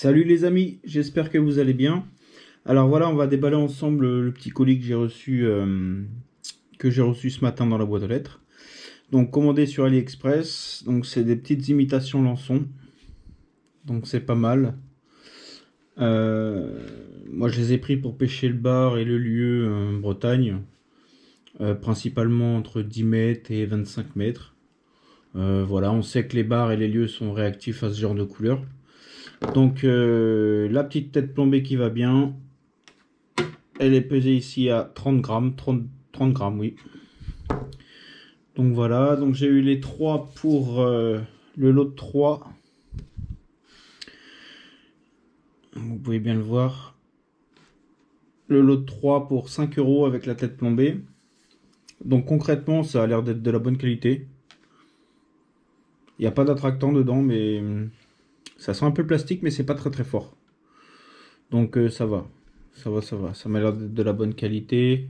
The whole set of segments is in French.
Salut les amis, j'espère que vous allez bien. Alors voilà, on va déballer ensemble le petit colis que j'ai reçu ce matin dans la boîte aux lettres. Donc commandé sur AliExpress, donc c'est des petites imitations Lançon. Donc c'est pas mal. Moi je les ai pris pour pêcher le bar et le lieu en Bretagne. Principalement entre 10 mètres et 25 mètres. Voilà, on sait que les bars et les lieux sont réactifs à ce genre de couleur. Donc la petite tête plombée qui va bien. Elle est pesée ici à 30 grammes. 30 grammes, oui. Donc voilà, donc j'ai eu les 3 pour le lot de 3. Vous pouvez bien le voir. Le lot de 3 pour 5 € avec la tête plombée. Donc concrètement, ça a l'air d'être de la bonne qualité. Il n'y a pas d'attractant dedans, mais ça sent un peu le plastique, mais c'est pas très fort. Donc ça va. Ça va, ça va. Ça m'a l'air d'être de la bonne qualité.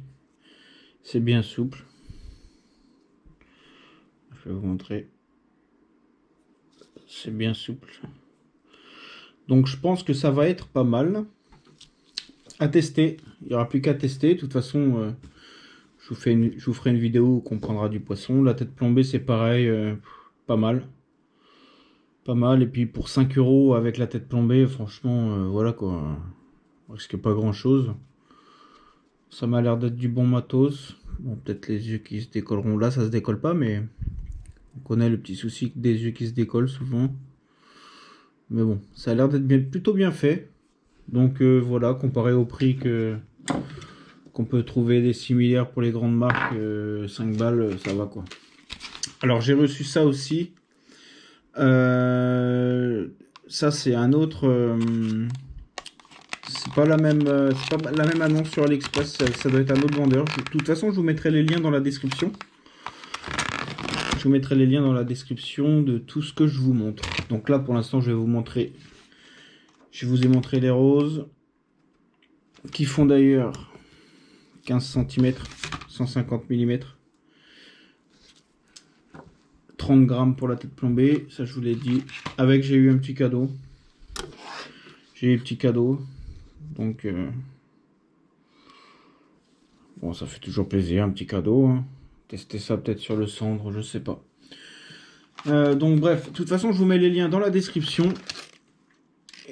C'est bien souple. Je vais vous montrer. C'est bien souple. Donc je pense que ça va être pas mal à tester. Il n'y aura plus qu'à tester. De toute façon, je vous ferai une vidéo où on prendra du poisson. La tête plombée, c'est pareil. Pas mal. Pas mal. Et puis pour 5 € avec la tête plombée, franchement, voilà quoi. On risque pas grand chose. Ça m'a l'air d'être du bon matos. Bon, peut-être les yeux qui se décolleront. Là, ça se décolle pas, mais on connaît le petit souci des yeux qui se décollent souvent. Mais bon, ça a l'air d'être plutôt bien fait. Donc voilà, comparé au prix qu'on peut trouver des similaires pour les grandes marques, 5 balles, ça va quoi. Alors j'ai reçu ça aussi. Ça c'est un autre. C'est pas la même annonce sur AliExpress. Ça doit être un autre vendeur. De toute façon, je vous mettrai les liens dans la description. Je vous mettrai les liens dans la description de tout ce que je vous montre. Donc là, pour l'instant, je vais vous montrer. Je vous ai montré les roses, qui font d'ailleurs 15 cm, 150 mm. 30 grammes pour la tête plombée, ça je vous l'ai dit. Avec, j'ai eu un petit cadeau. J'ai eu un petit cadeau. Donc, bon, ça fait toujours plaisir, un petit cadeau. Hein. Tester ça peut-être sur le cendre, je sais pas. Donc bref, de toute façon, je vous mets les liens dans la description.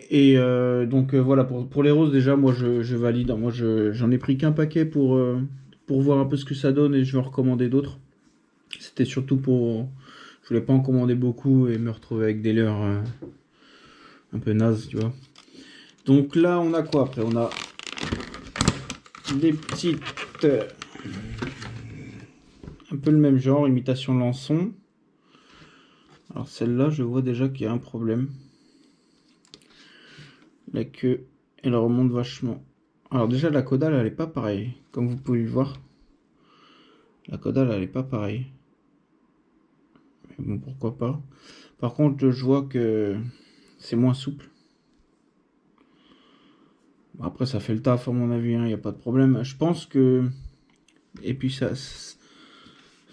Et donc voilà, pour les roses, déjà, moi je valide. Moi, j'en ai pris qu'un paquet pour voir un peu ce que ça donne et je vais en recommander d'autres. C'était surtout pour... Je voulais pas en commander beaucoup et me retrouver avec des leurres un peu nazes, tu vois. Donc là, on a quoi après? On a des petites... un peu le même genre, imitation Lançon. Alors celle-là, je vois déjà qu'il y a un problème. La queue, elle remonte vachement. Alors déjà, la caudale, elle est pas pareille. Comme vous pouvez le voir. La caudale, elle est pas pareille. Mais bon, pourquoi pas. Par contre, je vois que c'est moins souple. Bon, après, ça fait le taf, à mon avis. Il n'y a pas de problème. Je pense que... Et puis ça...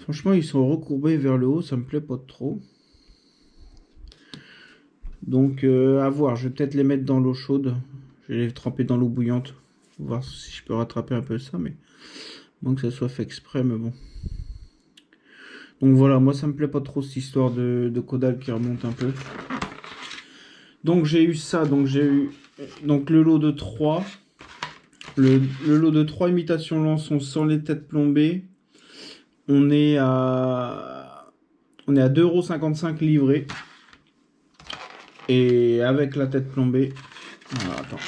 Franchement, ils sont recourbés vers le haut. Ça me plaît pas trop. Donc, à voir. Je vais peut-être les mettre dans l'eau chaude. Je vais les tremper dans l'eau bouillante. Pour voir si je peux rattraper un peu ça. Mais moins que ça soit fait exprès. Mais bon. Donc voilà. Moi, ça me plaît pas trop cette histoire de caudale qui remonte un peu. Donc, j'ai eu ça. Donc, j'ai eu donc le lot de 3. Le lot de 3 imitations Lançon sans les têtes plombées. On est à 2,55 € livré. Et avec la tête plombée. Alors, attends.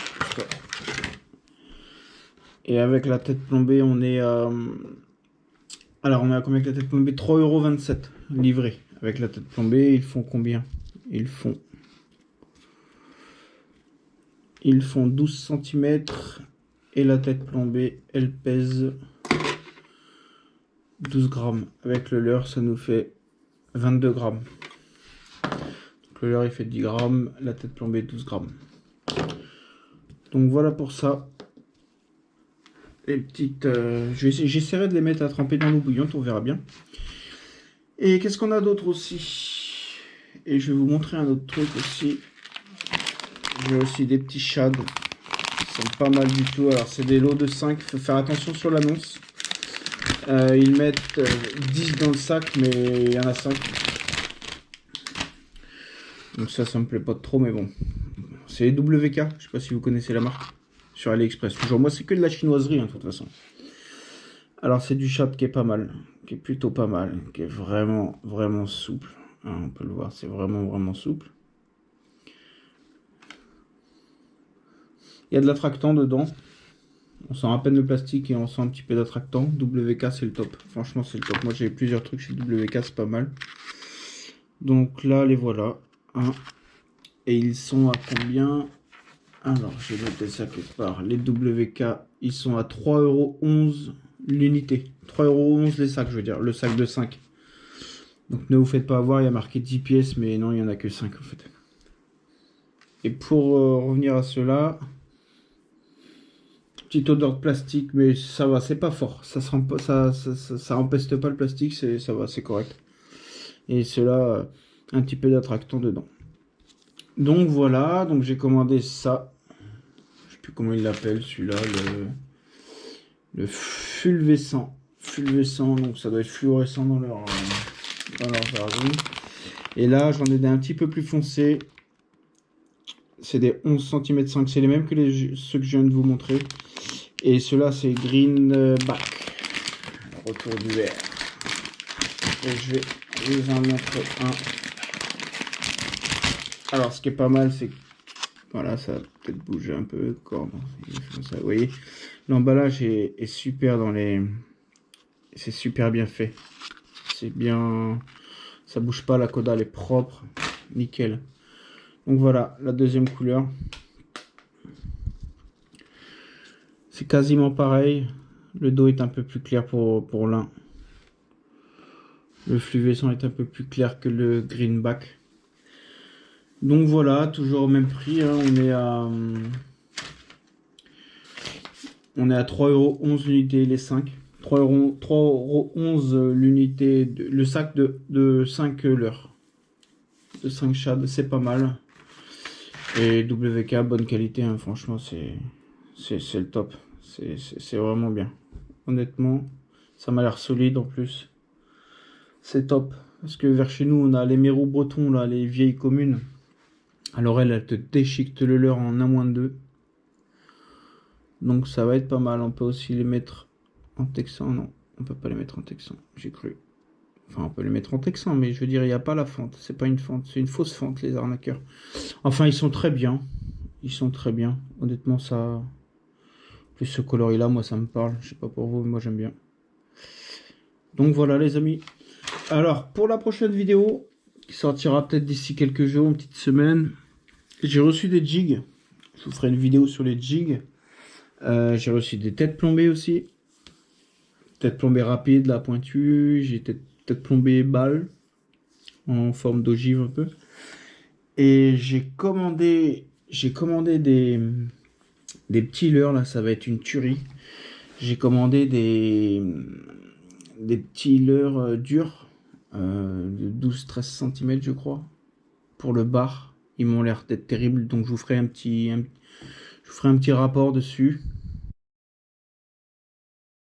Et avec la tête plombée, on est à. Alors, on est à combien avec la tête plombée? 3,27 € livré. Avec la tête plombée, ils font combien? Ils font 12 cm. Et la tête plombée, elle pèse 12 grammes. Avec le leurre, ça nous fait 22 grammes. Donc le leurre, il fait 10 grammes. La tête plombée, 12 grammes. Donc voilà pour ça. Les petites... J'essaierai de les mettre à tremper dans l'eau bouillante, on verra bien. Et qu'est-ce qu'on a d'autre aussi? Et je vais vous montrer un autre truc aussi. J'ai aussi des petits shads qui sont pas mal du tout. Alors c'est des lots de 5, il faut faire attention sur l'annonce. Ils mettent 10 dans le sac, mais il y en a 5. Donc ça me plaît pas trop, mais bon. C'est WK, je sais pas si vous connaissez la marque. Sur AliExpress. Toujours, moi c'est que de la chinoiserie, hein, de toute façon. Alors c'est du shad qui est pas mal. Qui est plutôt pas mal. Qui est vraiment, vraiment souple. Hein, on peut le voir, c'est vraiment, vraiment souple. Il y a de l'attractant dedans. On sent à peine le plastique et on sent un petit peu d'attractant. WK c'est le top. Franchement c'est le top. Moi j'ai plusieurs trucs chez WK, c'est pas mal. Donc là les voilà. Hein. Et ils sont à combien? Alors j'ai noté ça quelque part. Les WK ils sont à 3,11 € l'unité. 3,11 € les sacs, je veux dire. Le sac de 5. Donc ne vous faites pas avoir, il y a marqué 10 pièces, mais non il n'y en a que 5 en fait. Et pour revenir à cela, petite odeur de plastique, mais ça va, c'est pas fort. Ça empeste pas le plastique, ça va, c'est correct. Et cela, un petit peu d'attractant dedans. Donc voilà, donc j'ai commandé ça. Je sais plus comment il l'appelle celui-là, le fulvescent. Fulvescent, donc ça doit être fluorescent dans leur version. Et là, j'en ai des un petit peu plus foncés. C'est des 11 cm 5, c'est les mêmes que ceux que je viens de vous montrer. Et ceux-là, c'est Greenback. Retour du vert. Et je vais vous en montrer un. Alors, ce qui est pas mal, c'est que voilà, ça va peut-être bouger un peu. Ça, vous voyez, l'emballage est super dans les. C'est super bien fait. C'est bien. Ça bouge pas, la Coda elle est propre. Nickel. Donc voilà, la deuxième couleur. C'est quasiment pareil. Le dos est un peu plus clair pour l'un. Le fluorescent est un peu plus clair que le Greenback. Donc voilà, toujours au même prix. Hein. On est à 3,11 € l'unité, les 5. 3,11 € l'unité, le sac de 5 leurres. De 5 shads, c'est pas mal. Et WK, bonne qualité, hein. Franchement, c'est le top. C'est vraiment bien. Honnêtement, ça m'a l'air solide en plus. C'est top. Parce que vers chez nous, on a les mérous bretons, là, les vieilles communes. Alors elle te déchiquette le leurre en un moins de 2. Donc ça va être pas mal. On peut aussi les mettre en texan. Non, on peut pas les mettre en texan. J'ai cru. Enfin, on peut les mettre en texan, mais je veux dire, il n'y a pas la fente. C'est pas une fente, c'est une fausse fente, les arnaqueurs. Enfin, ils sont très bien. Ils sont très bien. Honnêtement, ça... Plus ce coloris-là, moi, ça me parle. Je sais pas pour vous, mais moi, j'aime bien. Donc voilà, les amis. Alors, pour la prochaine vidéo, qui sortira peut-être d'ici quelques jours, une petite semaine, j'ai reçu des jigs. Je vous ferai une vidéo sur les jigs. J'ai reçu des têtes plombées aussi. Tête plombée rapide, la pointue. J'ai tête plombée balle. En forme d'ogive un peu. Et j'ai commandé des petits leurres, là, ça va être une tuerie. J'ai commandé des petits leurres durs. De 12-13 cm je crois. Pour le bar. Ils m'ont l'air d'être terribles. Donc je vous ferai un petit rapport dessus.